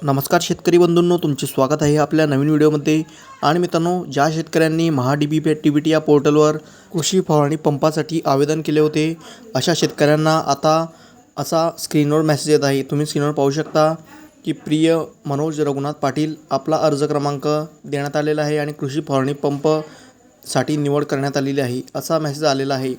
नमस्कार शेतकरी बंधूंनो, तुमचे स्वागत आहे आपल्या नवीन व्हिडिओमध्ये। आणि मित्रांनो, ज्या शेतकऱ्यांनी महाडीबीटी या पोर्टलवर कृषी फवारणी पंपासाठी आवेदन केले होते, अशा शेतकऱ्यांना आता असा स्क्रीनवर मेसेज येत आहे। तुम्ही स्क्रीनवर पाहू शकता की प्रिय मनोज रघुनाथ पाटील, आपला अर्ज क्रमांक देण्यात आलेला आहे आणि कृषी फवारणी पंप साठी निवड करण्यात आलेली आहे, असा मेसेज आलेला आहे।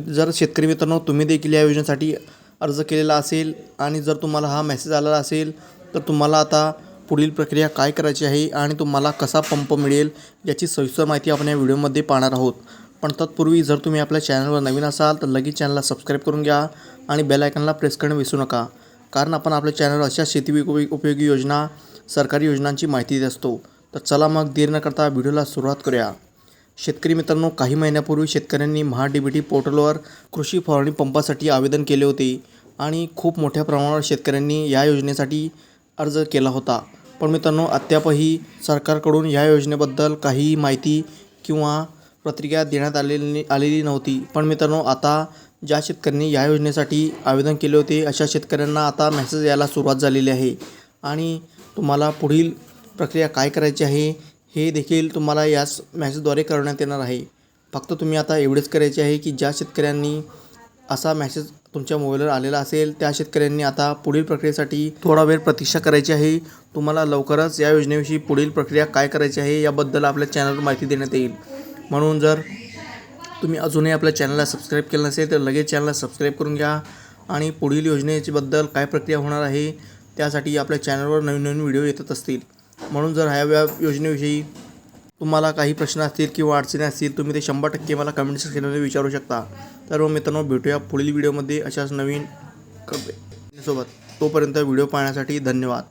जर शेतकरी मित्रांनो, तुम्ही देखील या योजनेसाठी अर्ज केलेला असेल आणि जर तुम्हाला हा मेसेज आलेला असेल, तर तुम्हाला आता पुढील प्रक्रिया काय करायची आहे आणि तुम्हाला कसा पंप मिळेल याची सविस्तर माहिती आपण या व्हिडिओमध्ये पाहणार आहोत। पण तत्पूर्वी जर तुम्ही आपल्या चॅनलवर नवीन असाल तर लगेच चॅनलला सबस्क्राईब करून घ्या आणि बेल आयकॉनला प्रेस करणं विसरू नका, कारण आपण आपल्या चॅनलवर अशा शेती उपयोगी योजना, सरकारी योजनांची माहिती देत असतो। तर चला मग देर न करता व्हिडिओला सुरुवात करूया। शेतकरी मित्रांनो, काही महिन्यापूर्वी शेतकऱ्यांनी महाडीबीटी पोर्टलवर कृषी फवारणी पंपासाठी आवेदन केले होते आणि खूप मोठ्या प्रमाणावर शेतकऱ्यांनी या योजनेसाठी अर्ज केला होता। पण मित्रांनो, अद्यापही सरकारकडून या योजनेबद्दल काही माहिती किंवा प्रतिक्रिया देण्यात आलेली नव्हती। पण मित्रांनो, आता ज्या शेतकऱ्यांनी या योजनेसाठी आवेदन केले होते, अशा शेतकऱ्यांना आता मेसेज यायला सुरुवात झालेली आहे आणि तुम्हाला पुढील प्रक्रिया काय करायची आहे हे देखील तुम्हाला याच मेसेजद्वारे कळवण्यात येणार आहे। फक्त तुम्ही आता एवढेच करायचे आहे की ज्या शेतकऱ्यांनी असा मेसेज तुमच्या मोबाईलवर आलेला असेल, त्या शेतकऱ्यांनी आता पुढील प्रक्रियेसाठी थोडा वेळ प्रतीक्षा करायची आहे। तुम्हाला लवकरच या योजनेविषयी पुढील प्रक्रिया काय करायची आहे याबद्दल आपल्या चॅनलवर माहिती देण्यात येईल। म्हणून जर तुम्ही अजूनही आपल्या चॅनलला सबस्क्राईब केलं नसेल तर लगेच चॅनलला सबस्क्राईब करून घ्या आणि पुढील योजनेबद्दल काय प्रक्रिया होणार आहे त्यासाठी आपल्या चॅनलवर नवीन नवीन व्हिडिओ येत असतील। म्हणून जर ह्या योजनेविषयी तुम्हाला काही प्रश्न असतील किंवा अडचणी असतील, तुम्ही ते 100% मला कमेंट सेक्शनमध्ये विचारू शकता। तर मित्रांनो, भेटूया पुढील व्हिडिओमध्ये अशाच नवीन सोबत। तोपर्यंत व्हिडिओ पाहण्यासाठी धन्यवाद।